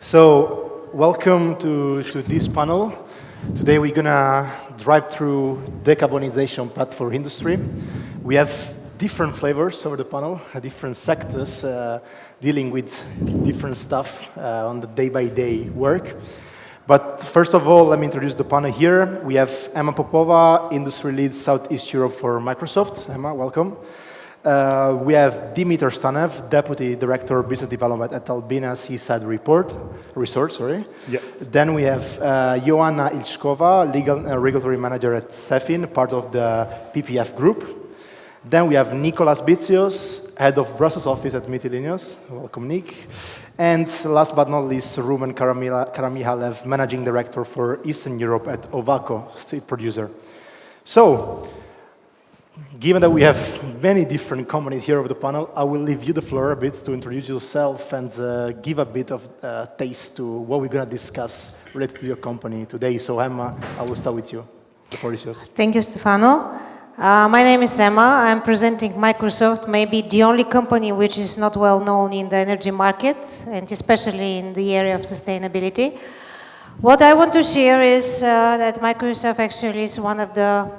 So, welcome to this panel. Today we're gonna drive through decarbonization path for industry. We have different flavors over the panel, different sectors dealing with different stuff on the day-by-day work. But first of all, let me introduce the panel here. We have Emma Popova, Industry Lead Southeast Europe for Microsoft. Emma, welcome. We have Dimitar Stanev, Deputy Director of Business Development at Albina Seaside Resort. Yes. Then we have Joanna Ilchkova, Legal and Regulatory Manager at Cefin, part of the PPF group. Then we have Nicolas Bitsios, Head of Brussels Office at Mytilineos. Welcome, Nick. And last but not least, Rumen Karamihalev, Managing Director for Eastern Europe at Ovako, steel producer. So, given that we have many different companies here over the panel, I will leave you the floor a bit to introduce yourself and give a bit of taste to what we're going to discuss related to your company today. So, Emma, I will start with you. The floor is yours. Thank you, Stefano. My name is Emma. I'm presenting Microsoft, maybe the only company which is not well known in the energy market, and especially in the area of sustainability. What I want to share is that Microsoft actually is one of the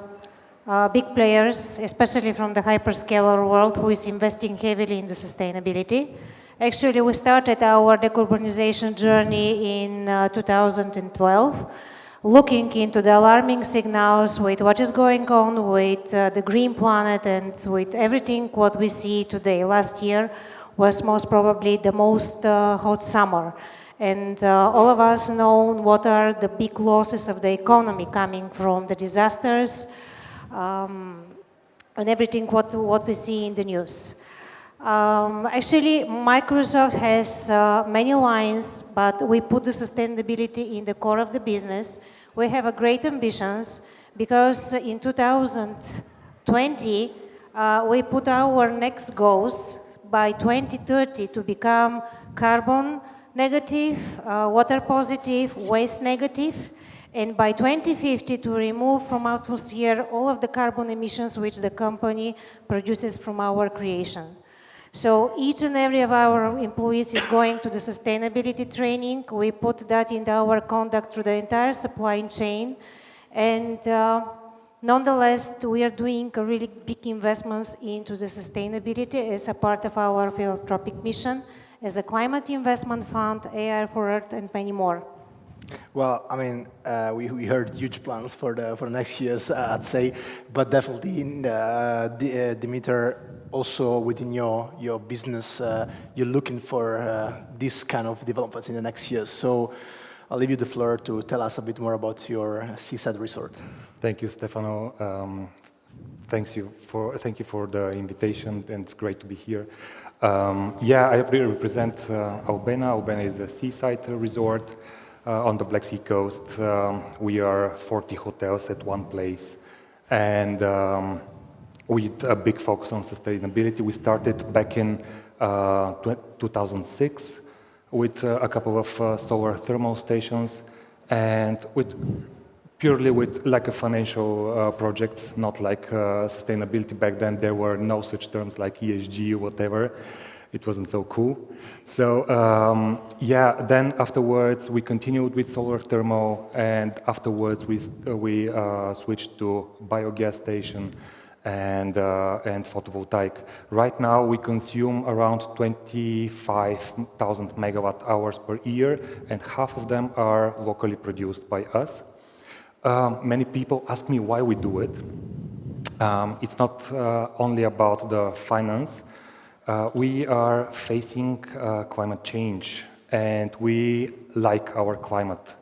big players, especially from the hyperscaler world, who is investing heavily in the sustainability. Actually, we started our decarbonization journey in 2012, looking into the alarming signals with what is going on with the green planet and with everything what we see today. Last year was most probably the most hot summer. And all of us know what are the big losses of the economy coming from the disasters, and everything what we see in the news. Actually, Microsoft has many lines, but we put the sustainability in the core of the business. We have great ambitions because in 2020, we put our next goals by 2030 to become carbon negative, water positive, waste negative, and by 2050 to remove from atmosphere all of the carbon emissions which the company produces from our creation. So each and every of our employees is going to the sustainability training. We put that in our conduct through the entire supply chain. And nonetheless, we are doing a really big investments into the sustainability as a part of our philanthropic mission, as a climate investment fund, AI for Earth, and many more. Well, I mean, we heard huge plans for the next years, I'd say, but definitely, Dimitar, also within your business, you're looking for this kind of developments in the next years. So I'll leave you the floor to tell us a bit more about your seaside resort. Thank you, Stefano. Thank you for the invitation, and it's great to be here. I represent Albena. Albena is a seaside resort on the Black Sea coast. We are 40 hotels at one place, and with a big focus on sustainability. We started back in 2006 with a couple of solar thermal stations, and purely with like a financial projects, not like sustainability. Back then there were no such terms like ESG or whatever. It wasn't so cool. So then afterwards we continued with solar thermal, and afterwards we switched to biogas station and photovoltaic. Right now we consume around 25,000 megawatt hours per year, and half of them are locally produced by us. Many people ask me why we do it. It's not only about the finance. We are facing climate change, and we like our climate,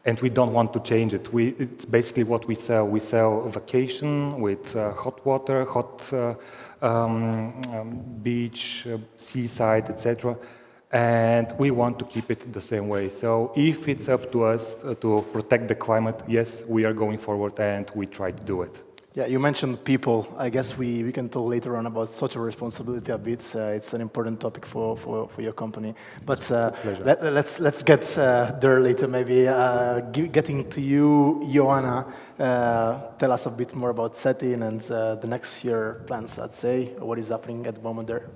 and we don't want to change it. It's basically what we sell. We sell vacation with hot water, hot beach, seaside, etc. And we want to keep it the same way. So if it's up to us to protect the climate, yes, we are going forward and we try to do it. Yeah, you mentioned people. I guess we can talk later on about social responsibility a bit. It's an important topic for your company. But let's get there later. Maybe getting to you, Joanna. Tell us a bit more about setting and the next year plans. I'd say what is happening at the moment there.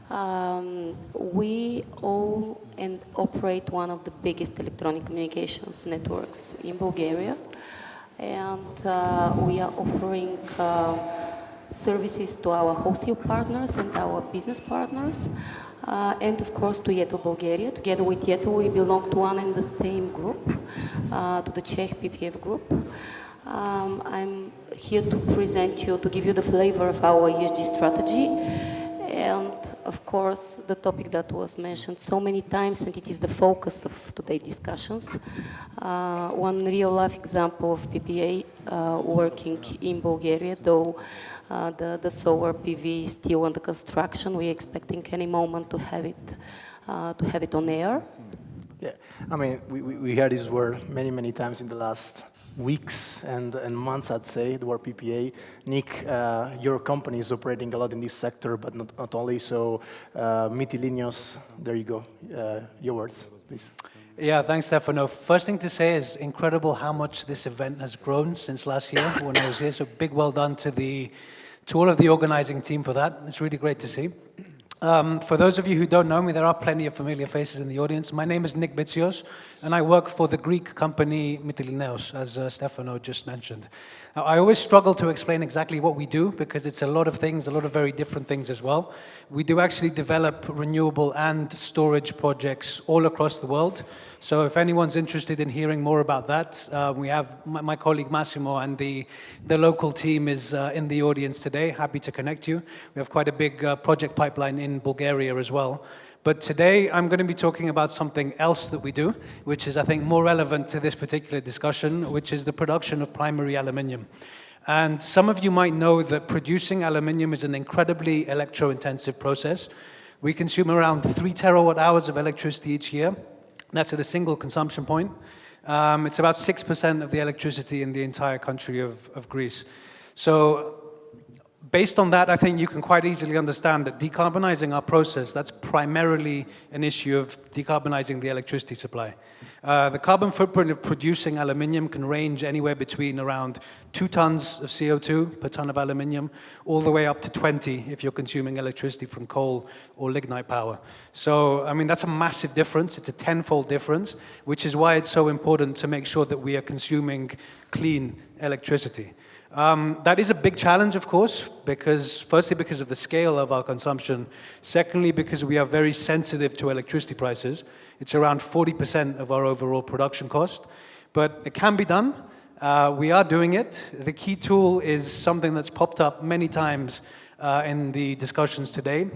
We own and operate one of the biggest electronic communications networks in Bulgaria, and we are offering services to our wholesale partners and our business partners, and of course to Yeto Bulgaria. Together with Yeto, we belong to one and the same group, to the Czech PPF group. I'm here to present you, to give you the flavor of our ESG strategy, and of course the topic that was mentioned so many times, and it is the focus of today's discussions. One real life example of PPA working in Bulgaria, though the solar PV is still under construction. We're expecting any moment to have it on air. Yeah, I mean, we heard this word many times in the last weeks and months, I'd say, the word PPA. Nick, your company is operating a lot in this sector, but not only. So, Mytilineos, there you go. Your words, please. Yeah, thanks, Stefano. First thing to say is incredible how much this event has grown since last year when I was here. So big well done to all of the organizing team for that. It's really great to see. For those of you who don't know me, there are plenty of familiar faces in the audience. My name is Nick Bitsios, and I work for the Greek company Mytilineos, as Stefano just mentioned. Now, I always struggle to explain exactly what we do because it's a lot of things, a lot of very different things as well. We do actually develop renewable and storage projects all across the world. So if anyone's interested in hearing more about that, we have my colleague Massimo, and the local team is in the audience today, happy to connect you. We have quite a big project pipeline in Bulgaria as well. But today I'm going to be talking about something else that we do, which is I think more relevant to this particular discussion, which is the production of primary aluminium. And some of you might know that producing aluminium is an incredibly electro-intensive process. We consume around 3 terawatt hours of electricity each year. That's at a single consumption point. It's about 6% of the electricity in the entire country of Greece. So based on that, I think you can quite easily understand that decarbonizing our process, that's primarily an issue of decarbonizing the electricity supply. The carbon footprint of producing aluminium can range anywhere between around 2 tons of CO2 per ton of aluminium, all the way up to 20 if you're consuming electricity from coal or lignite power. So, I mean, that's a massive difference. It's a tenfold difference, which is why it's so important to make sure that we are consuming clean electricity. That is a big challenge, of course, firstly because of the scale of our consumption. Secondly, because we are very sensitive to electricity prices. It's around 40% of our overall production cost. But it can be done. We are doing it. The key tool is something that's popped up many times in the discussions today,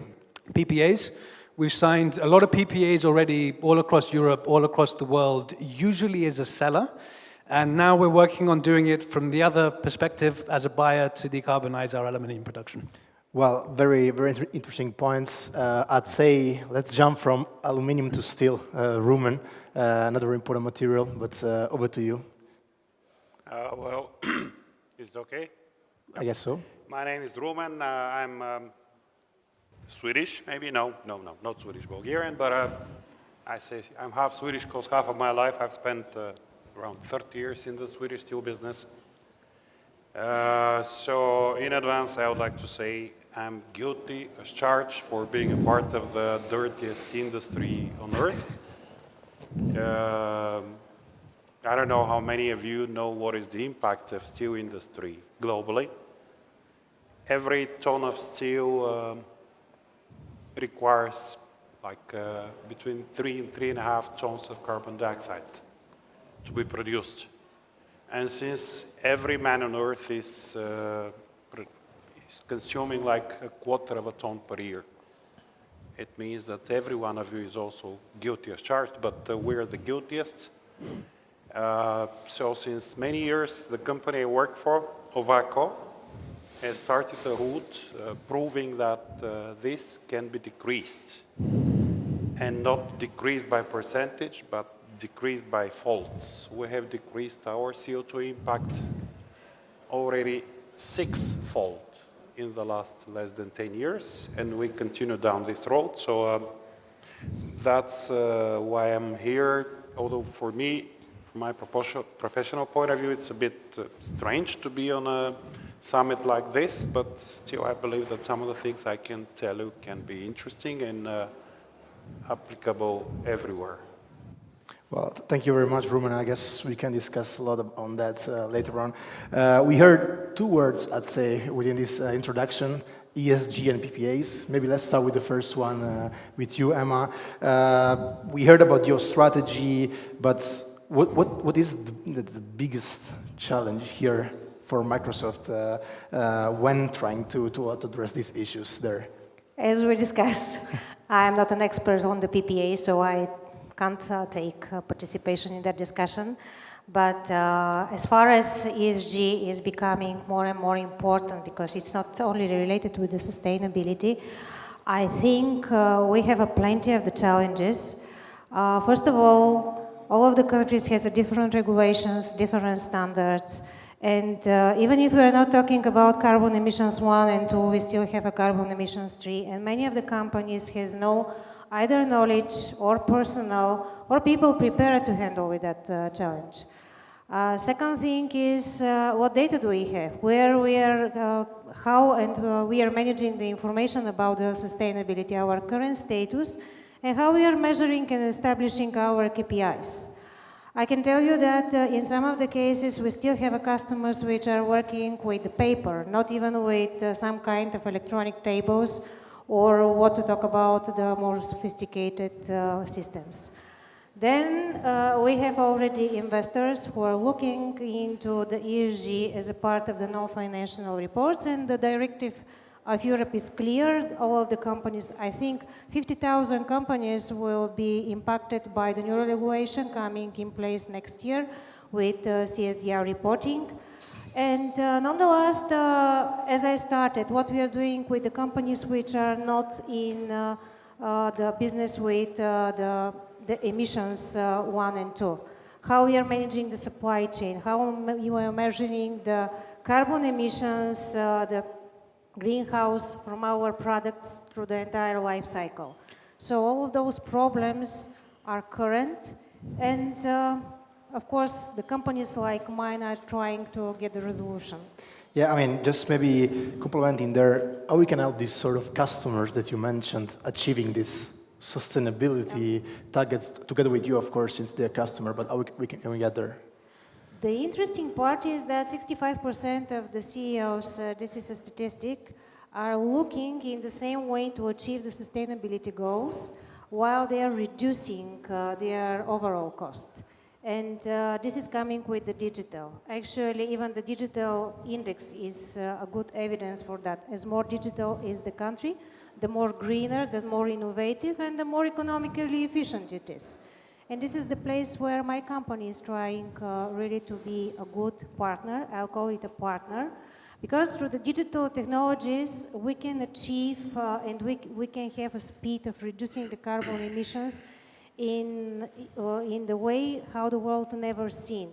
PPAs. We've signed a lot of PPAs already all across Europe, all across the world, usually as a seller. And now we're working on doing it from the other perspective as a buyer to decarbonize our aluminium production. Well, very interesting points. I'd say let's jump from aluminium to steel, Rumen, another important material, but over to you. Well, is it okay? I guess so. My name is Rumen. I'm Swedish, maybe? No, not Swedish, Bulgarian, but I say I'm half Swedish because half of my life I've spent around 30 years in the Swedish steel business. So in advance, I would like to say I'm guilty as charged for being a part of the dirtiest industry on earth. I don't know how many of you know what is the impact of steel industry globally. Every ton of steel requires like between 3 and 3.5 tons of carbon dioxide to be produced. And since every man on earth is consuming like a quarter of a ton per year, it means that every one of you is also guilty as charged, but we're the guiltiest. So since many years, the company I work for, Ovako, has started a route proving that this can be decreased. And not decreased by percentage, but decreased by faults. We have decreased our CO2 impact already 6-fold in the last less than 10 years, and we continue down this road. So that's why I'm here, although for me, from my professional point of view, it's a bit strange to be on a summit like this, but still I believe that some of the things I can tell you can be interesting and applicable everywhere. Well, thank you very much, Rumen. I guess we can discuss a lot on that later on. We heard two words, I'd say, within this introduction, ESG and PPAs. Maybe let's start with the first one with you, Emma. We heard about your strategy, but what is the biggest challenge here for Microsoft when trying to address these issues there? As we discussed, I'm not an expert on the PPA, so I can't take participation in that discussion. But as far as ESG is becoming more and more important, because it's not only related with the sustainability, I think we have plenty of the challenges. First of all of the countries has a different regulations, different standards, and even if we are not talking about carbon emissions 1 and 2, we still have a carbon emissions 3, and many of the companies has no either knowledge or personnel or people prepared to handle with that challenge. Second thing is what data do we have, where we are, how and we are managing the information about the sustainability, our current status, and how we are measuring and establishing our KPIs. I can tell you that in some of the cases we still have customers which are working with the paper, not even with some kind of electronic tables or what to talk about the more sophisticated systems. Then we have already investors who are looking into the ESG as a part of the non-financial reports, and the directive of Europe is clear. All of the companies, I think 50,000 companies will be impacted by the new regulation coming in place next year with CSDR reporting. And nonetheless, as I started, what we are doing with the companies which are not in the business with the emissions 1 and 2, how we are managing the supply chain, how we are measuring the carbon emissions, the greenhouse from our products through the entire life cycle. So all of those problems are current, and of course, the companies like mine are trying to get the resolution. Yeah, I mean, just maybe complementing there, how we can help these sort of customers that you mentioned achieving this sustainability targets together with you, of course, since they're a customer, but how can we get there? The interesting part is that 65% of the CEOs, this is a statistic, are looking in the same way to achieve the sustainability goals while they are reducing their overall cost. And this is coming with the digital. Actually, even the digital index is a good evidence for that. As more digital is the country, the more greener, the more innovative, and the more economically efficient it is. And this is the place where my company is trying really to be a good partner. I'll call it a partner, because through the digital technologies, we can achieve and we can have a speed of reducing the carbon emissions in the way how the world never seen.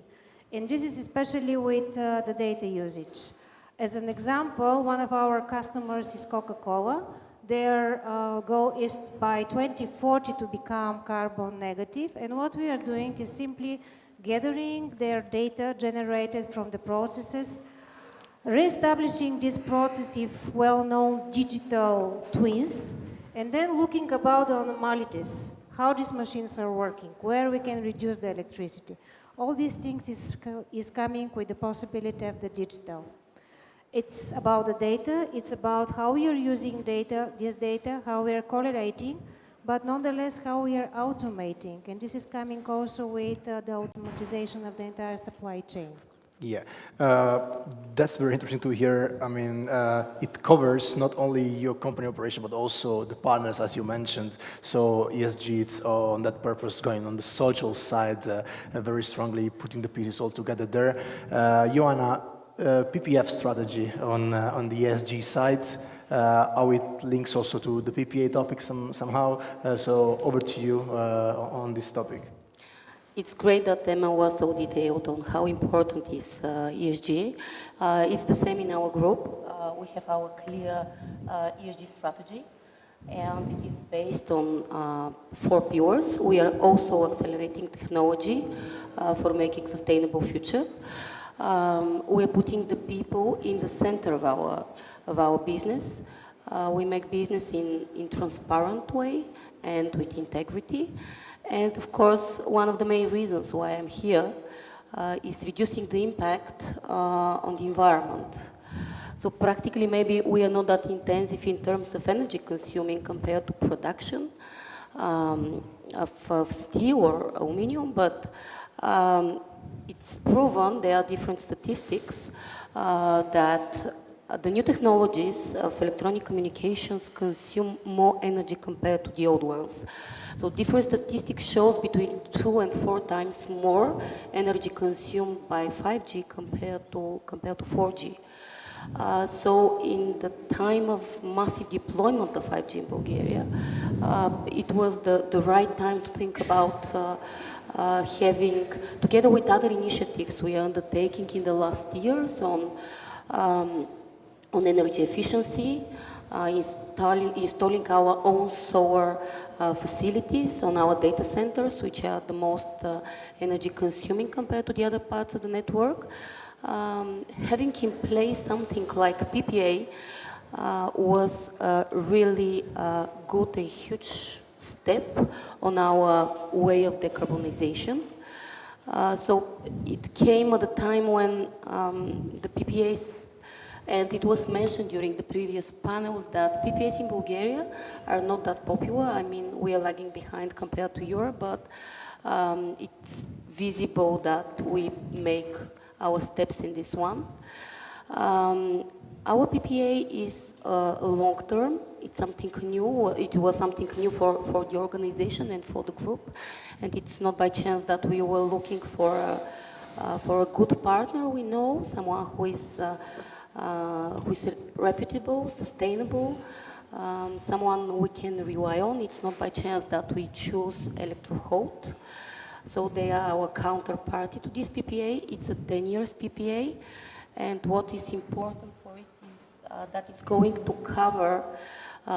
And this is especially with the data usage. As an example, one of our customers is Coca-Cola. Their goal is by 2040 to become carbon negative, and what we are doing is simply gathering their data generated from the processes, re-establishing this process with well-known digital twins, and then looking about the anomalies, how these machines are working, where we can reduce the electricity. All these things is coming with the possibility of the digital. It's about the data, it's about how we are using this data, how we are correlating, but nonetheless how we are automating. And this is coming also with the automatization of the entire supply chain. Yeah, that's very interesting to hear. I mean, it covers not only your company operation, but also the partners, as you mentioned. So ESG, it's on that purpose, going on the social side, very strongly putting the pieces all together there. Joanna, PPF strategy on the ESG side, how it links also to the PPA topic somehow. So over to you on this topic. It's great that Emma was so detailed on how important is ESG. It's the same in our group. We have our clear ESG strategy, and it is based on 4 pillars. We are also accelerating technology for making sustainable future. We're putting the people in the center of our business. We make business in transparent way and with integrity. And of course, one of the main reasons why I'm here is reducing the impact on the environment. So practically, maybe we are not that intensive in terms of energy consuming compared to production of steel or aluminum, but it's proven, there are different statistics, that the new technologies of electronic communications consume more energy compared to the old ones. So different statistics shows between 2 and 4 times more energy consumed by 5G compared to 4G. So in the time of massive deployment of 5G in Bulgaria, it was the right time to think about having, together with other initiatives we are undertaking in the last years on energy efficiency, installing our own solar facilities on our data centers, which are the most energy consuming compared to the other parts of the network. Having in place something like PPA was really good, a huge step on our way of decarbonization. So it came at a time when the PPAs, and it was mentioned during the previous panels that PPAs in Bulgaria are not that popular. I mean, we are lagging behind compared to Europe, but it's visible that we make our steps in this one. Our PPA is long-term. It's something new. It was something new for the organization and for the group. And it's not by chance that we were looking for a good partner we know, someone who is reputable, sustainable, someone we can rely on. It's not by chance that we choose Electroholt. So they are our counterparty to this PPA. It's a 10 years PPA. And what is important for it is that it's going to cover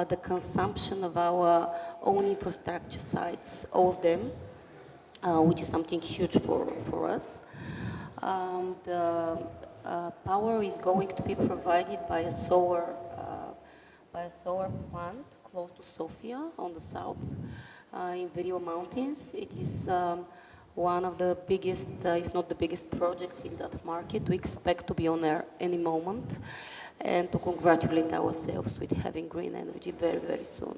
the consumption of our own infrastructure sites, all of them, which is something huge for us. The power is going to be provided by a solar plant close to Sofia on the south, in Miriello Mountains. It is one of the biggest, if not the biggest project in that market. We expect to be on air any moment and to congratulate ourselves with having green energy very, very soon.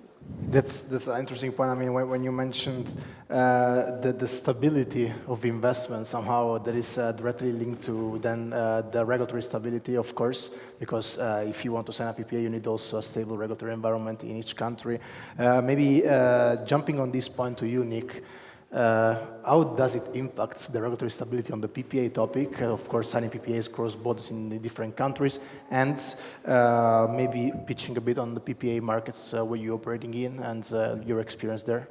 That's an interesting point. I mean, when you mentioned the stability of investment, somehow that is directly linked to then the regulatory stability, of course, because if you want to sign a PPA, you need also a stable regulatory environment in each country. Maybe jumping on this point to you, Nick, how does it impact the regulatory stability on the PPA topic? Of course, signing PPAs cross borders in the different countries, and maybe pitching a bit on the PPA markets where you're operating in and your experience there.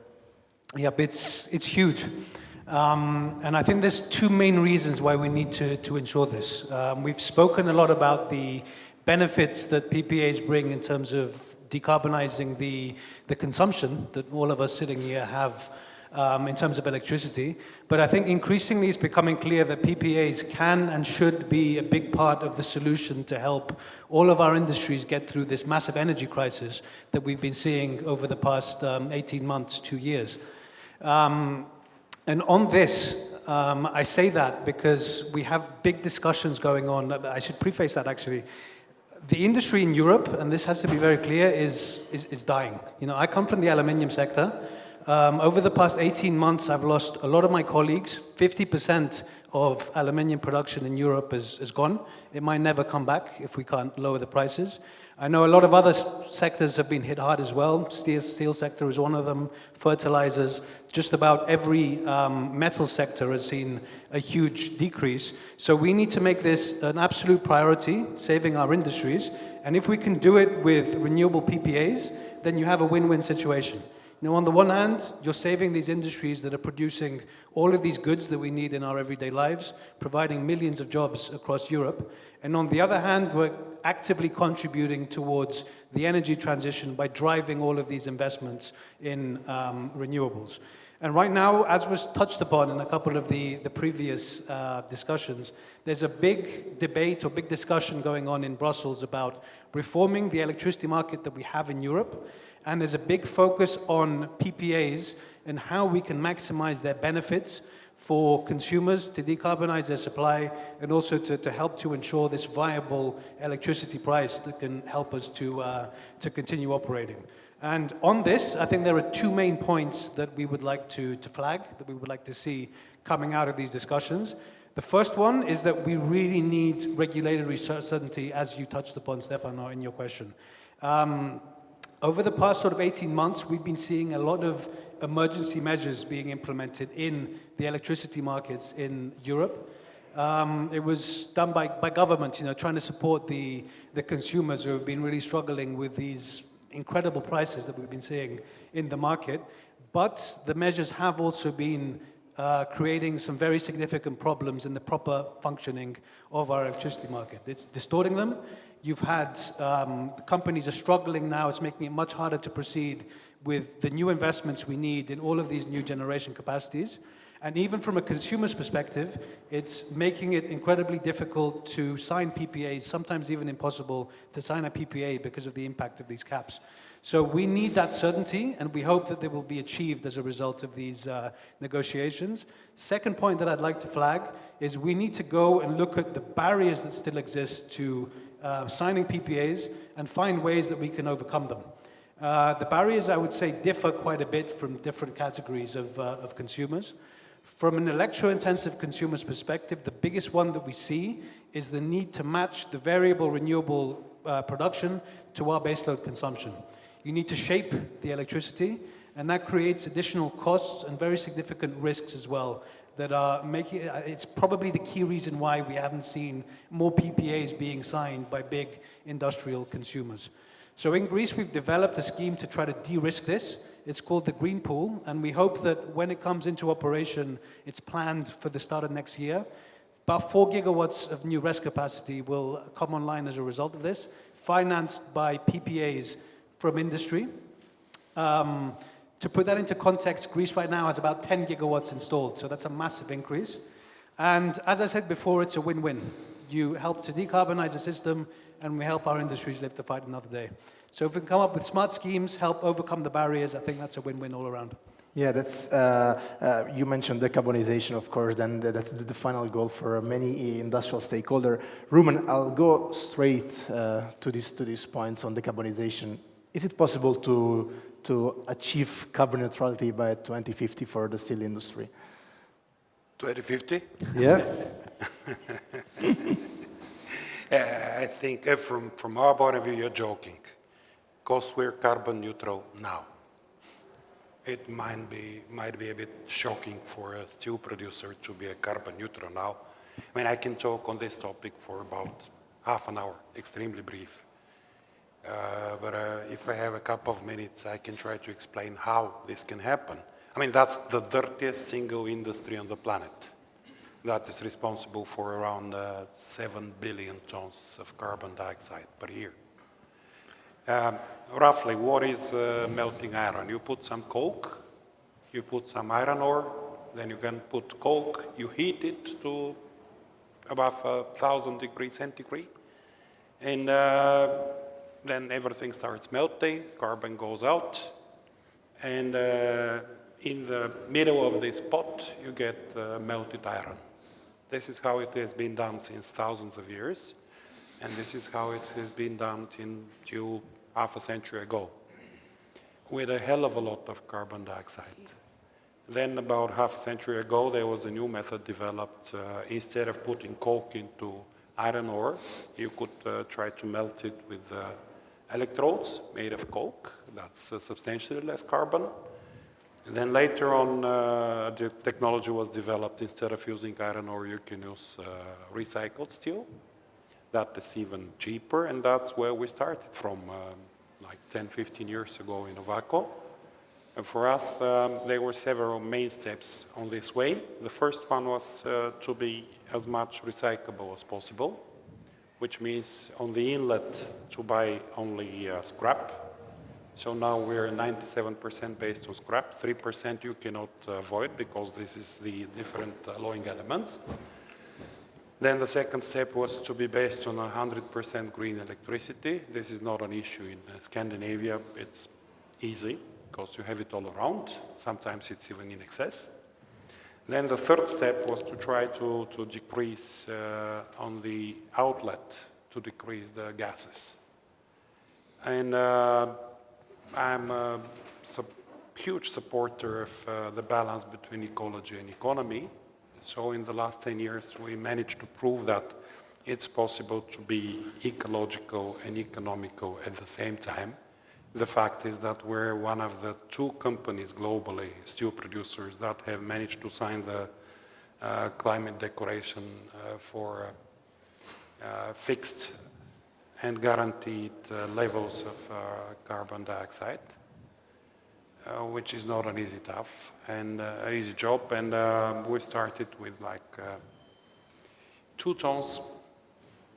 Yep, it's huge. And I think there's 2 main reasons why we need to ensure this. We've spoken a lot about the benefits that PPAs bring in terms of decarbonizing the consumption that all of us sitting here have in terms of electricity. But I think increasingly it's becoming clear that PPAs can and should be a big part of the solution to help all of our industries get through this massive energy crisis that we've been seeing over the past 18 months, 2 years. And on this, I say that because we have big discussions going on. I should preface that actually. The industry in Europe, and this has to be very clear, is dying. You know, I come from the aluminium sector. Over the past 18 months, I've lost a lot of my colleagues. 50% of aluminium production in Europe is gone. It might never come back if we can't lower the prices. I know a lot of other sectors have been hit hard as well. Steel sector is one of them, fertilizers. Just about every metal sector has seen a huge decrease. So we need to make this an absolute priority, saving our industries. And if we can do it with renewable PPAs, then you have a win-win situation. Now, on the one hand, you're saving these industries that are producing all of these goods that we need in our everyday lives, providing millions of jobs across Europe. And on the other hand, we're actively contributing towards the energy transition by driving all of these investments in renewables. And right now, as was touched upon in a couple of the previous discussions, there's a big debate or big discussion going on in Brussels about reforming the electricity market that we have in Europe. And there's a big focus on PPAs and how we can maximize their benefits for consumers to decarbonize their supply and also to help to ensure this viable electricity price that can help us to continue operating. And on this, I think there are two main points that we would like to flag, that we would like to see coming out of these discussions. The first one is that we really need regulatory certainty, as you touched upon, Stefano, in your question. Over the past sort of 18 months, we've been seeing a lot of emergency measures being implemented in the electricity markets in Europe. It was done by government, trying to support the consumers who have been really struggling with these incredible prices that we've been seeing in the market. But the measures have also been creating some very significant problems in the proper functioning of our electricity market. It's distorting them. You've had companies are struggling now. It's making it much harder to proceed with the new investments we need in all of these new generation capacities. And even from a consumer's perspective, it's making it incredibly difficult to sign PPAs, sometimes even impossible to sign a PPA because of the impact of these caps. So we need that certainty, and we hope that they will be achieved as a result of these negotiations. Second point that I'd like to flag is we need to go and look at the barriers that still exist to signing PPAs and find ways that we can overcome them. The barriers, I would say, differ quite a bit from different categories of consumers. From an electro-intensive consumer's perspective, the biggest one that we see is the need to match the variable renewable production to our baseload consumption. You need to shape the electricity, and that creates additional costs and very significant risks as well that are making it's probably the key reason why we haven't seen more PPAs being signed by big industrial consumers. So in Greece, we've developed a scheme to try to de-risk this. It's called the Green Pool, and we hope that when it comes into operation, it's planned for the start of next year. About 4 gigawatts of new RES capacity will come online as a result of this, financed by PPAs from industry. To put that into context, Greece right now has about 10 gigawatts installed, so that's a massive increase. And as I said before, it's a win-win. You help to decarbonize the system, and we help our industries live to fight another day. So if we can come up with smart schemes, help overcome the barriers, I think that's a win-win all around. Yeah, that's you mentioned decarbonization, of course, then that's the final goal for many industrial stakeholders. Rumen, I'll go straight to these points on decarbonization. Is it possible to achieve carbon neutrality by 2050 for the steel industry? 2050? Yeah. I think from our point of view, you're joking, because we're carbon neutral now. It might be a bit shocking for a steel producer to be a carbon neutral now. I mean, I can talk on this topic for about half an hour, extremely brief. But if I have a couple of minutes, I can try to explain how this can happen. I mean, that's the dirtiest single industry on the planet. That is responsible for around 7 billion tons of carbon dioxide per year. Roughly, what is melting iron? You put some coke, you put some iron ore, then you can put coke, you heat it to above 1,000 degrees centigrade, and then everything starts melting, carbon goes out, and in the middle of this pot, you get melted iron. This is how it has been done since thousands of years, and this is how it has been done until half a century ago, with a hell of a lot of carbon dioxide. Then about half a century ago, there was a new method developed. Instead of putting coke into iron ore, you could try to melt it with electrodes made of coke. That's substantially less carbon. And then later on, the technology was developed. Instead of using iron ore, you can use recycled steel. That is even cheaper, and that's where we started from like 10, 15 years ago in Ovako. And for us, there were several main steps on this way. The first one was to be as much recyclable as possible, which means on the inlet to buy only scrap. So now we're 97% based on scrap, 3% you cannot avoid because this is the different alloying elements. Then the second step was to be based on 100% green electricity. This is not an issue in Scandinavia. It's easy because you have it all around. Sometimes it's even in excess. Then the third step was to try to decrease on the outlet, to decrease the gases. And I'm a huge supporter of the balance between ecology and economy. So in the last 10 years, we managed to prove that it's possible to be ecological and economical at the same time. The fact is that we're one of the 2 companies globally, steel producers, that have managed to sign the climate declaration for fixed and guaranteed levels of carbon dioxide, which is not an easy task and an easy job. And we started with like 2 tons,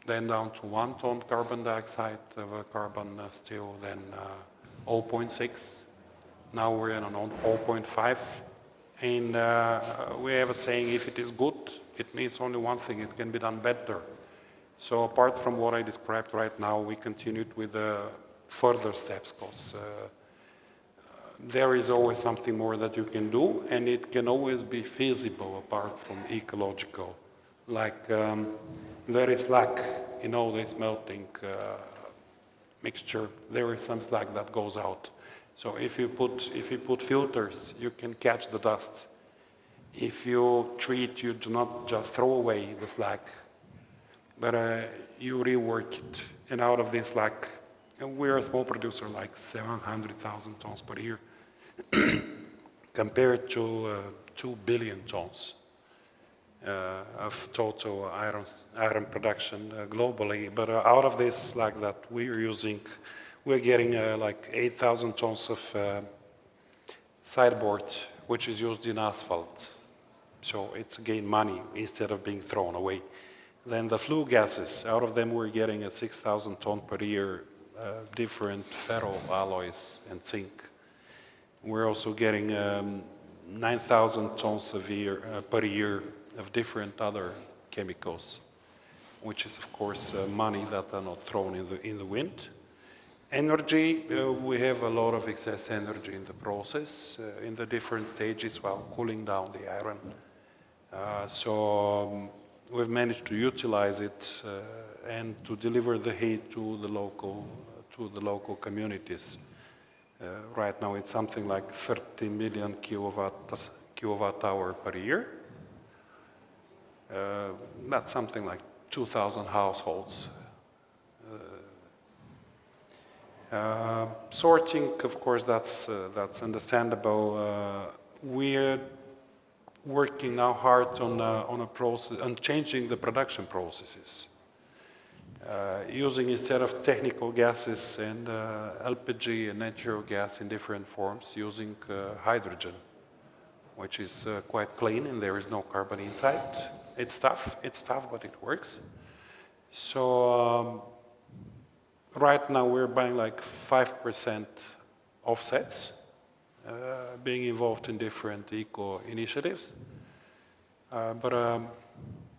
then down to 1 ton carbon dioxide of carbon steel, then 0.6. Now we're on 0.5. And we have a saying, if it is good, it means only one thing, it can be done better. So apart from what I described right now, we continued with further steps, because there is always something more that you can do, and it can always be feasible apart from ecological. Like there is slag in all this melting mixture. There is some slag that goes out. So if you put filters, you can catch the dust. If you treat, you do not just throw away the slag, but you rework it. And out of this slag, and we're a small producer, like 700,000 tons per year, compared to 2 billion tons of total iron production globally. But out of this slag that we're using, we're getting like 8,000 tons of sideboard, which is used in asphalt. So it's again money instead of being thrown away. Then the flue gases, out of them we're getting 6,000 ton per year, different ferro alloys and zinc. We're also getting 9,000 tons per year of different other chemicals, which is of course money that are not thrown in the wind. Energy, we have a lot of excess energy in the process, in the different stages while cooling down the iron. So we've managed to utilize it and to deliver the heat to the local communities. Right now it's something like 30 million kilowatt hour per year. That's something like 2,000 households. Sorting, of course, that's understandable. We're working now hard on a process, on changing the production processes, using, instead of technical gases and LPG and natural gas in different forms, using hydrogen, which is quite clean and there is no carbon inside. It's tough, but it works. So right now we're buying like 5% offsets, being involved in different eco initiatives. But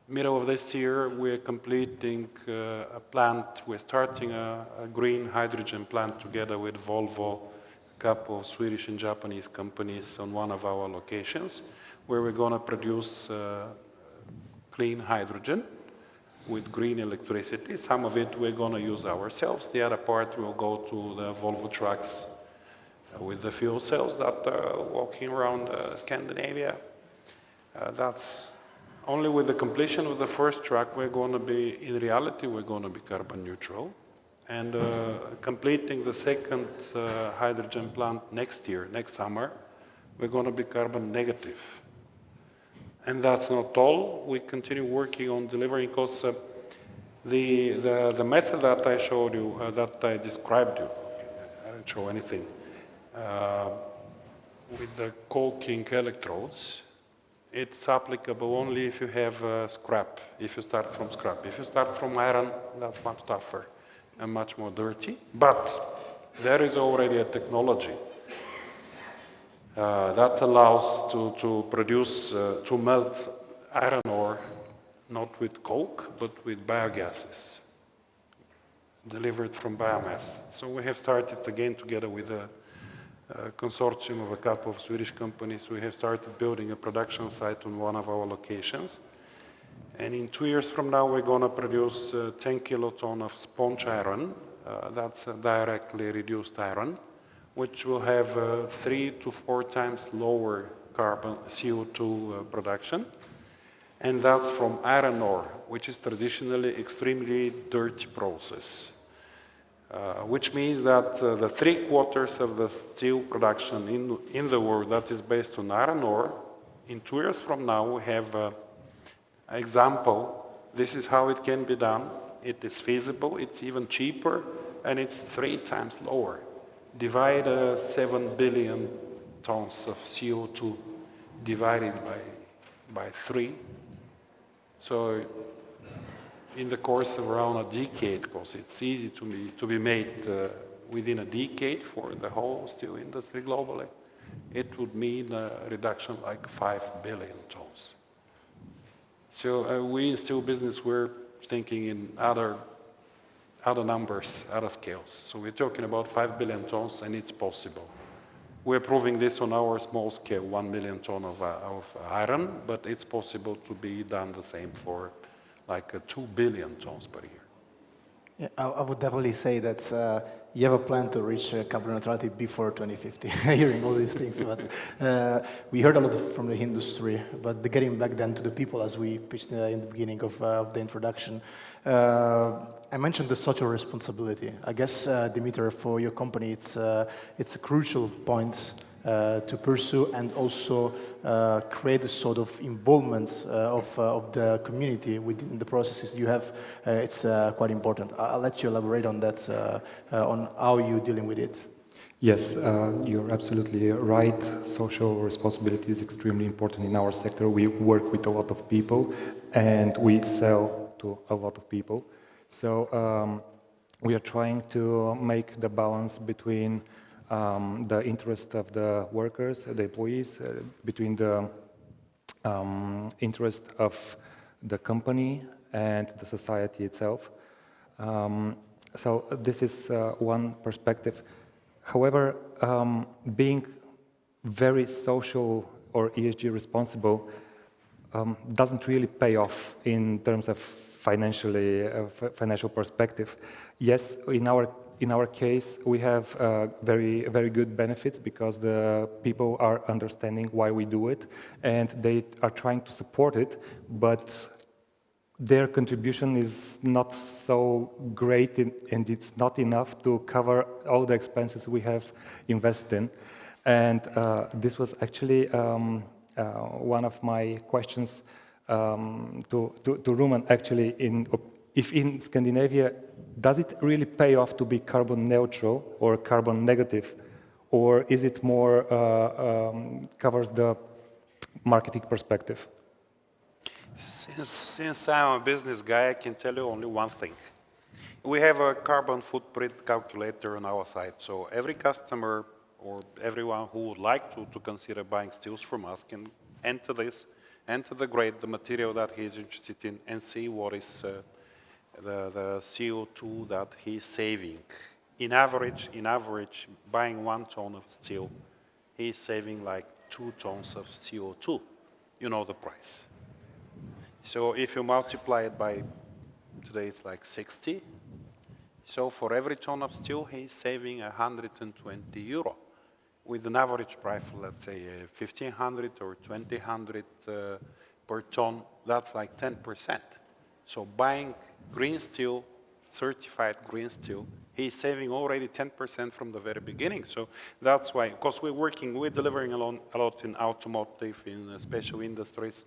middle of this year, we're completing a plant. We're starting a green hydrogen plant together with Volvo, a couple of Swedish and Japanese companies on one of our locations, where we're going to produce clean hydrogen with green electricity. Some of it we're going to use ourselves. The other part will go to the Volvo trucks with the fuel cells that are walking around Scandinavia. That's only with the completion of the first truck, we're going to be, in reality, we're going to be carbon neutral. And completing the second hydrogen plant next year, next summer, we're going to be carbon negative. And that's not all. We continue working on delivering, because the method that I showed you, that I described you, I didn't show anything, with the coking electrodes, it's applicable only if you have scrap, if you start from scrap. If you start from iron, that's much tougher and much more dirty. But there is already a technology that allows to produce, to melt iron ore, not with coke, but with biogases, delivered from biomass. So we have started again together with a consortium of a couple of Swedish companies. We have started building a production site on one of our locations. And in 2 years from now, we're going to produce 10 kiloton of sponge iron. That's directly reduced iron, which will have 3 to 4 times lower carbon CO2 production. And that's from iron ore, which is traditionally extremely dirty process. Which means that the 3/4 of the steel production in the world that is based on iron ore, in 2 years from now we have an example. This is how it can be done. It is feasible, it's even cheaper, and it's 3 times lower. Divide 7 billion tons of CO2 divided by 3. So in the course of around a decade, because it's easy to be made within a decade for the whole steel industry globally, it would mean a reduction like 5 billion tons. So we in steel business, we're thinking in other numbers, other scales. So we're talking about 5 billion tons, and it's possible. We're proving this on our small scale, 1 million ton of iron, but it's possible to be done the same for like 2 billion tons per year. Yeah, I would definitely say that you have a plan to reach carbon neutrality before 2050, hearing all these things. But we heard a lot from the industry, but getting back then to the people, as we pitched in the beginning of the introduction, I mentioned the social responsibility. I guess, Dimitar, for your company, it's a crucial point to pursue and also create a sort of involvement of the community within the processes you have. It's quite important. I'll let you elaborate on that, on how you're dealing with it. Yes, you're absolutely right. Social responsibility is extremely important in our sector. We work with a lot of people and we sell to a lot of people. So we are trying to make the balance between the interest of the workers, the employees, between the interest of the company and the society itself. So this is one perspective. However, being very social or ESG responsible doesn't really pay off in terms of financial perspective. Yes, in our case, we have very good benefits because the people are understanding why we do it and they are trying to support it, but their contribution is not so great and it's not enough to cover all the expenses we have invested in. And this was actually one of my questions to Rumen, actually, if in Scandinavia, does it really pay off to be carbon neutral or carbon negative, or is it more covers the marketing perspective? Since I'm a business guy, I can tell you only one thing. We have a carbon footprint calculator on our site, so every customer or everyone who would like to consider buying steels from us can enter this, enter the grade, the material that he's interested in, and see what is the CO2 that he's saving. In average, buying 1 ton of steel, he's saving like 2 tons of CO2. You know the price. So if you multiply it by, today it's like 60. So for every ton of steel, he's saving 120 euro. With an average price, let's say 1,500 or 2,000 per ton, that's like 10%. So buying green steel, certified green steel, he's saving already 10% from the very beginning. So that's why, because we're delivering a lot in automotive, in special industries,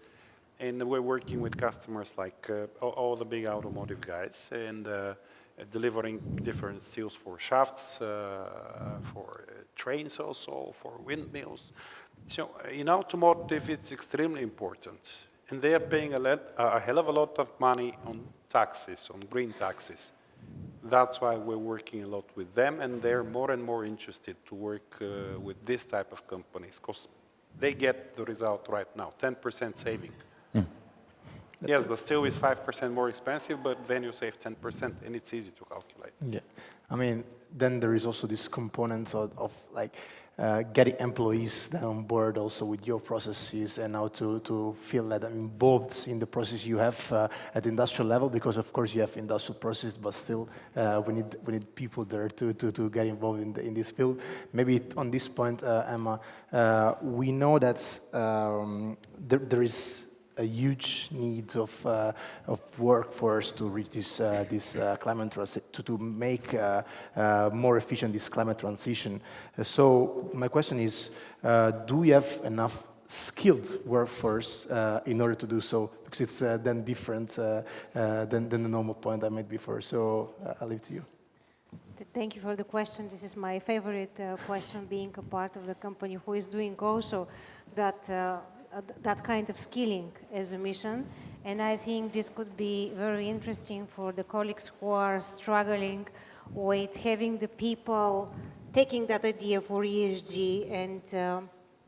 and we're working with customers like all the big automotive guys, and delivering different steels for shafts, for trains also, for windmills. So in automotive, it's extremely important. And they are paying a hell of a lot of money on taxes, on green taxes. That's why we're working a lot with them, and they're more and more interested to work with this type of companies, because they get the result right now, 10% saving. Yes, the steel is 5% more expensive, but then you save 10%, and it's easy to calculate. Yeah, I mean, then there is also this component of like getting employees on board also with your processes and how to feel that involved in the process you have at the industrial level, because of course you have industrial process, but still we need people there to get involved in this field. Maybe on this point, Emma, we know that there is a huge need of workforce to reach this climate to make more efficient this climate transition. So my question is, do we have enough skilled workforce in order to do so? Because it's then different than the normal point I made before. So I'll leave it to you. Thank you for the question. This is my favorite question, being a part of the company who is doing also that kind of skilling as a mission. And I think this could be very interesting for the colleagues who are struggling with having the people taking that idea for ESG and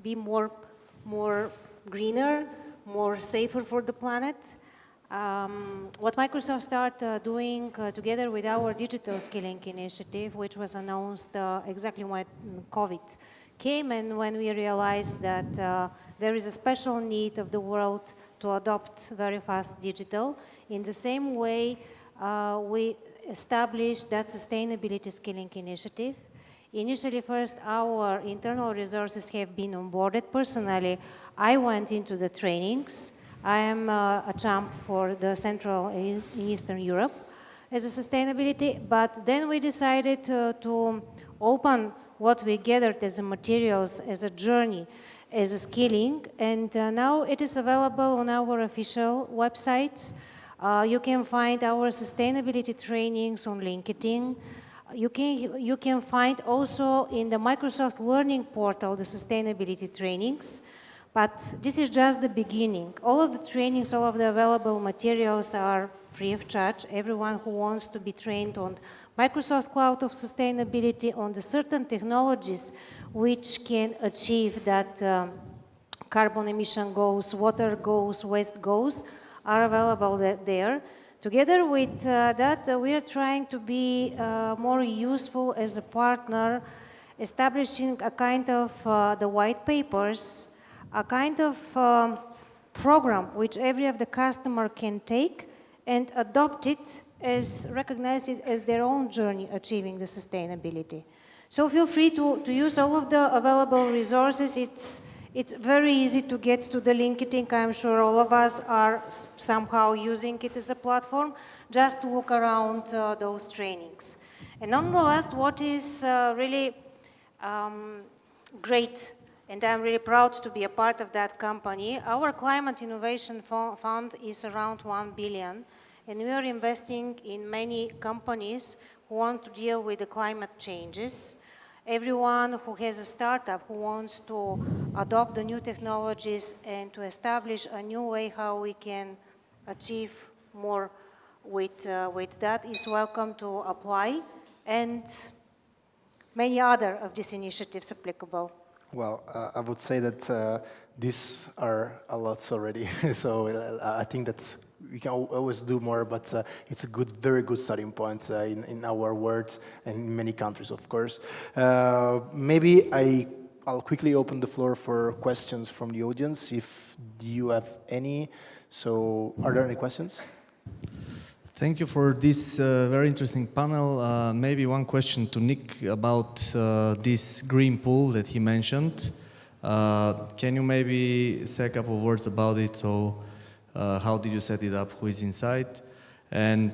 be more greener, more safer for the planet. What Microsoft started doing together with our digital skilling initiative, which was announced exactly when COVID came, and when we realized that there is a special need of the world to adopt very fast digital. In the same way, we established that sustainability skilling initiative. Initially, first, our internal resources have been onboarded. Personally, I went into the trainings. I am a champ for the Central and Eastern Europe as a sustainability, but then we decided to open what we gathered as a materials, as a journey, as a skilling, and now it is available on our official websites. You can find our sustainability trainings on LinkedIn. You can find also in the Microsoft Learning Portal the sustainability trainings, but this is just the beginning. All of the trainings, all of the available materials are free of charge. Everyone who wants to be trained on Microsoft Cloud of Sustainability, on the certain technologies which can achieve that carbon emission goals, water goals, waste goals, are available there. Together with that, we are trying to be more useful as a partner, establishing a kind of the white papers, a kind of program which every of the customer can take and adopt it as, recognize it as their own journey achieving the sustainability. So feel free to use all of the available resources. It's very easy to get to the LinkedIn. I'm sure all of us are somehow using it as a platform, just to look around those trainings. And on the last, what is really great, and I'm really proud to be a part of that company, our Climate Innovation Fund is around 1 billion, and we are investing in many companies who want to deal with the climate changes. Everyone who has a startup who wants to adopt the new technologies and to establish a new way how we can achieve more with that is welcome to apply, and many other of these initiatives applicable. Well, I would say that these are a lot already. So I think that we can always do more, but it's a very good starting point in our world and in many countries, of course. Maybe I'll quickly open the floor for questions from the audience, if you have any. So are there any questions? Thank you for this very interesting panel. Maybe one question to Nick about this green pool that he mentioned. Can you maybe say a couple of words about it? So how did you set it up? Who is inside? And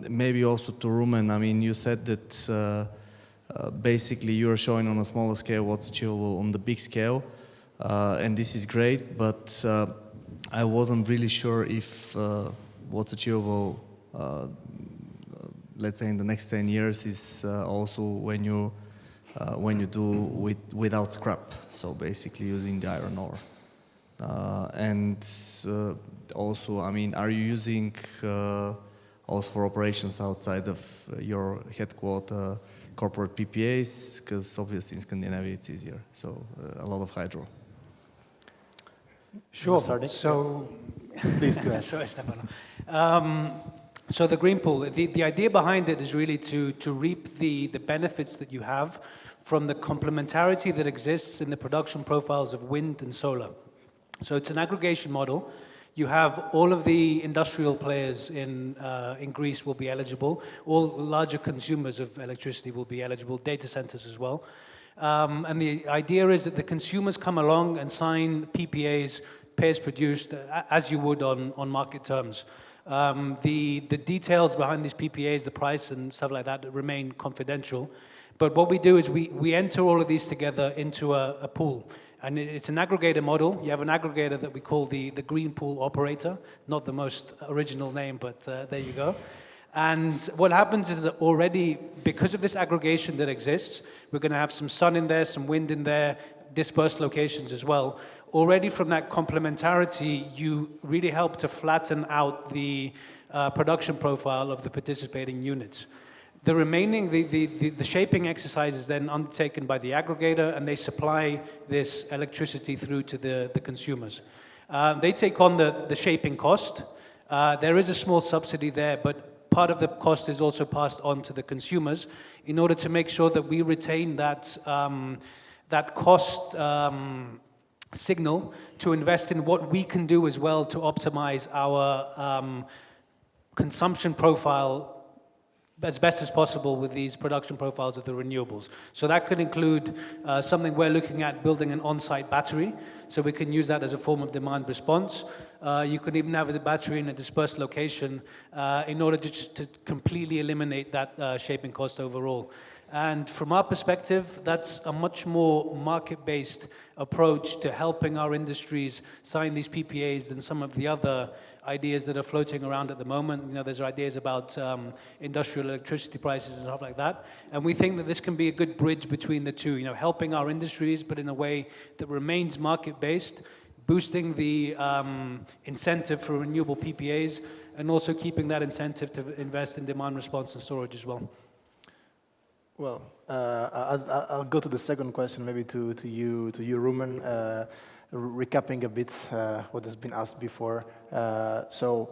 maybe also to Rumen, I mean, you said that basically you're showing on a smaller scale what's achievable on the big scale. And this is great, but I wasn't really sure if what's achievable, let's say in the next 10 years, is also when you do without scrap, so basically using the iron ore. And also, I mean, are you using also for operations outside of your headquarter, corporate PPAs, because obviously in Scandinavia it's easier. So a lot of hydro. Sure. Starting? So, Please go ahead. sorry, Stefano. So the green pool, the idea behind it is really to reap the benefits that you have from the complementarity that exists in the production profiles of wind and solar. So it's an aggregation model. You have all of the industrial players in Greece will be eligible. All larger consumers of electricity will be eligible, data centers as well. And the idea is that the consumers come along and sign PPAs, pay as produced, as you would on market terms. The details behind these PPAs, the price and stuff like that remain confidential. But what we do is we enter all of these together into a pool. And it's an aggregator model. You have an aggregator that we call the green pool operator. Not the most original name, but there you go. And what happens is that already, because of this aggregation that exists, we're going to have some sun in there, some wind in there, dispersed locations as well. Already from that complementarity, you really help to flatten out the production profile of the participating units. The remaining, the shaping exercise is then undertaken by the aggregator, and they supply this electricity through to the consumers. They take on the shaping cost. There is a small subsidy there, but part of the cost is also passed on to the consumers in order to make sure that we retain that cost signal to invest in what we can do as well to optimize our consumption profile as best as possible with these production profiles of the renewables. So that could include something we're looking at, building an on-site battery, so we can use that as a form of demand response. You could even have the battery in a dispersed location in order to completely eliminate that shaping cost overall. And from our perspective, that's a much more market-based approach to helping our industries sign these PPAs than some of the other ideas that are floating around at the moment. You know, there's ideas about industrial electricity prices and stuff like that. And we think that this can be a good bridge between the two, you know, helping our industries, but in a way that remains market-based, boosting the incentive for renewable PPAs, and also keeping that incentive to invest in demand response and storage as well. Well, I'll go to the second question, maybe to you, Rumen, recapping a bit what has been asked before. So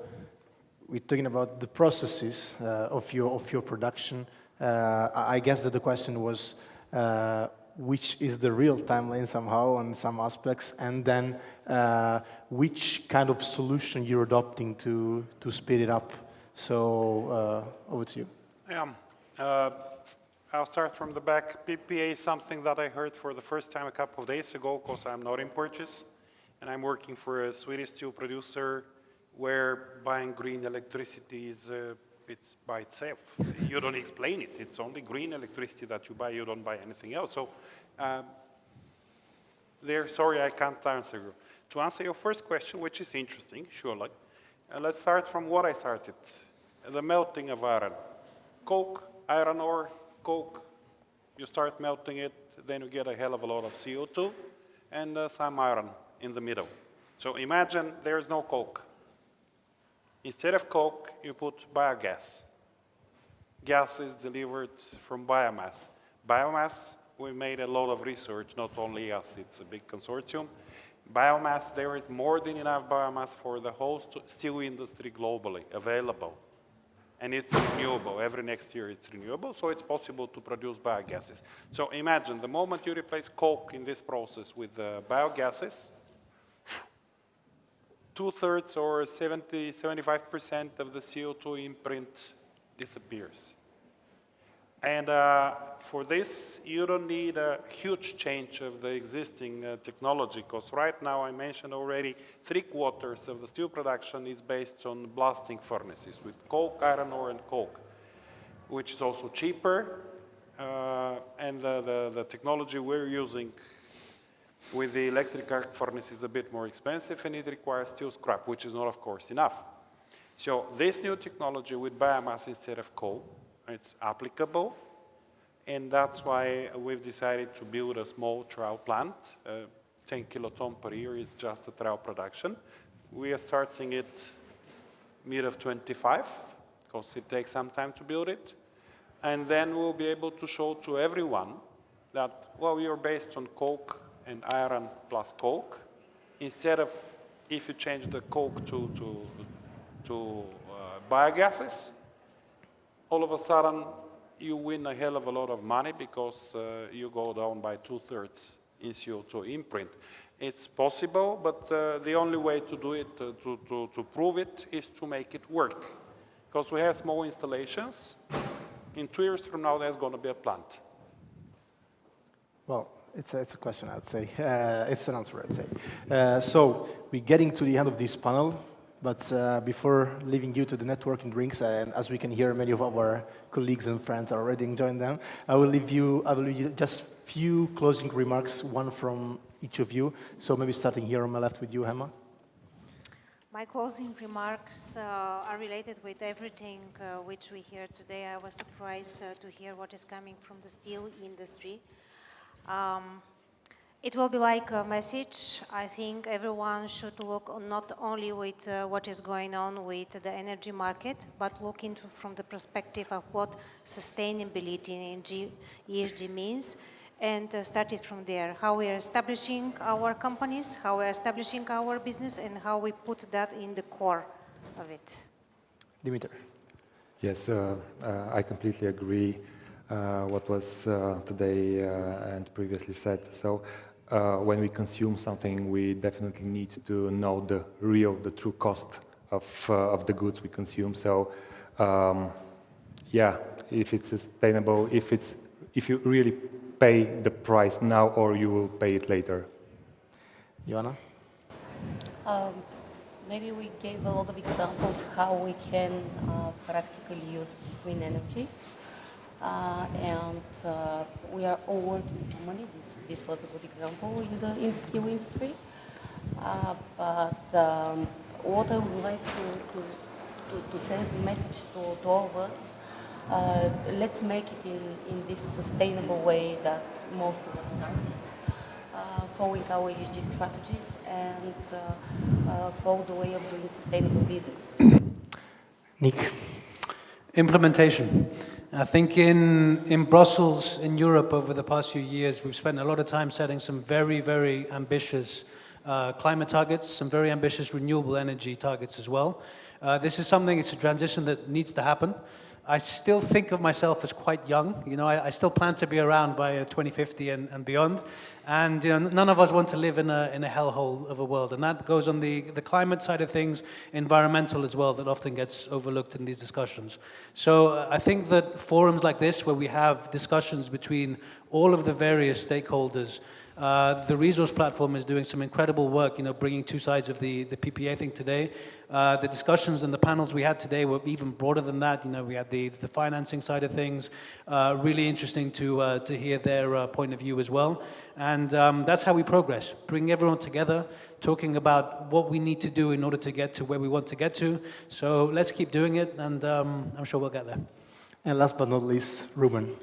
we're talking about the processes of your production. I guess that the question was which is the real timeline somehow on some aspects, and then which kind of solution you're adopting to speed it up. So over to you. Yeah. I'll start from the back. PPA is something that I heard for the first time a couple of days ago, because I'm not in purchase, and I'm working for a Swedish steel producer where buying green electricity is it's by itself. You don't explain it. It's only green electricity that you buy. You don't buy anything else. So sorry, I can't answer you. To answer your first question, which is interesting, surely, let's start from what I started. The melting of iron. Coke, iron ore, coke, you start melting it, then you get a hell of a lot of CO2 and some iron in the middle. So imagine there's no coke. Instead of coke, you put biogas. Gas is delivered from biomass. Biomass, we made a lot of research, not only us, it's a big consortium. Biomass, there is more than enough biomass for the whole steel industry globally available. And it's renewable. Every next year it's renewable, so it's possible to produce biogases. So imagine the moment you replace coke in this process with biogases, 2/3 or 75% of the CO2 imprint disappears. And for this, you don't need a huge change of the existing technology, because right now I mentioned already 3/4 of the steel production is based on blasting furnaces with coke, iron ore, and coke, which is also cheaper. And the technology we're using with the electric arc furnace is a bit more expensive, and it requires steel scrap, which is not, of course, enough. So this new technology with biomass instead of coal, it's applicable, and that's why we've decided to build a small trial plant. 10 kiloton per year is just a trial production. We are starting it mid of 25, because it takes some time to build it. And then we'll be able to show to everyone that, well, we are based on coke and iron plus coke. Instead of, if you change the coke to biogases, all of a sudden you win a hell of a lot of money because you go down by 2/3 in CO2 imprint. It's possible, but the only way to do it, to prove it, is to make it work. Because we have small installations. In 2 years from now, there's going to be a plant. Well, it's a question, I'd say. It's an answer, I'd say. So we're getting to the end of this panel, but before leaving you to the networking drinks, and as we can hear, many of our colleagues and friends are already enjoying them, I will leave you just few closing remarks, one from each of you. So maybe starting here on my left with you, Emma. My closing remarks are related with everything which we hear today. I was surprised to hear what is coming from the steel industry. It will be like a message. I think everyone should look not only with what is going on with the energy market, but look into from the perspective of what sustainability in ESG means, and start it from there. How we are establishing our companies, how we are establishing our business, and how we put that in the core of it. Dimitar. Yes, I completely agree what was today and previously said. So when we consume something, we definitely need to know the true cost of the goods we consume. So yeah, if it's sustainable, if you really pay the price now, or you will pay it later. Joanna? Maybe we gave a lot of examples how we can practically use green energy. And we are all working for money. This was a good example in the steel industry. But what I would like to send a message to all of us, let's make it in this sustainable way that most of us started, following our ESG strategies and follow the way of doing sustainable business. Nick? Implementation. I think in Brussels, in Europe, over the past few years, we've spent a lot of time setting some very, very ambitious climate targets, some very ambitious renewable energy targets as well. This is something, it's a transition that needs to happen. I still think of myself as quite young. You know, I still plan to be around by 2050 and beyond. And you know, none of us want to live in a hellhole of a world. And that goes on the climate side of things, environmental as well, that often gets overlooked in these discussions. So I think that forums like this, where we have discussions between all of the various stakeholders, the resource platform is doing some incredible work, you know, bringing two sides of the PPA thing today. The discussions and the panels we had today were even broader than that. You know, we had the financing side of things. Really interesting to hear their point of view as well. And that's how we progress, bring everyone together, talking about what we need to do in order to get to where we want to get to. So let's keep doing it, and I'm sure we'll get there. And last but not least, Rumen.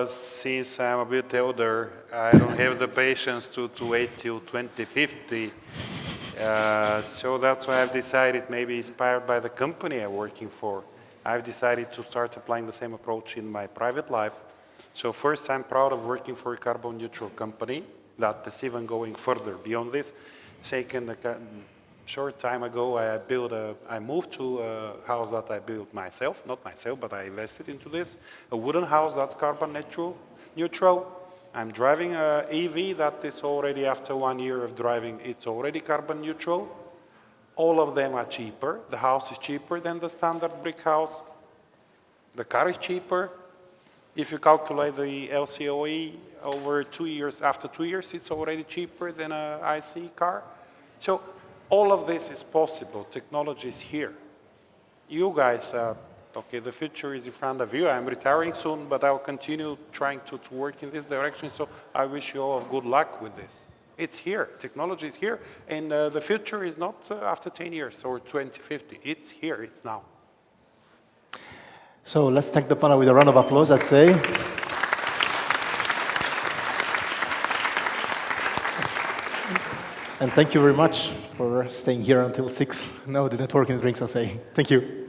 Since I'm a bit older, I don't have the patience to wait till 2050. So that's why I've decided, maybe inspired by the company I'm working for, I've decided to start applying the same approach in my private life. So first, I'm proud of working for a carbon neutral company that is even going further beyond this. Second, short time ago, I moved to a house that I built myself, not myself, but I invested into this, a wooden house that's carbon neutral. I'm driving an EV that is already, after 1 year of driving, it's already carbon neutral. All of them are cheaper. The house is cheaper than the standard brick house. The car is cheaper. If you calculate the LCOE over 2 years, after 2 years, it's already cheaper than an IC car. So all of this is possible. Technology is here. You guys, okay, the future is in front of you. I'm retiring soon, but I'll continue trying to work in this direction. So I wish you all good luck with this. It's here. Technology is here. And the future is not after 10 years or 2050. It's here. It's now. So let's thank the panel with a round of applause, I'd say. And thank you very much for staying here until 6. No, the networking drinks, I say. Thank you.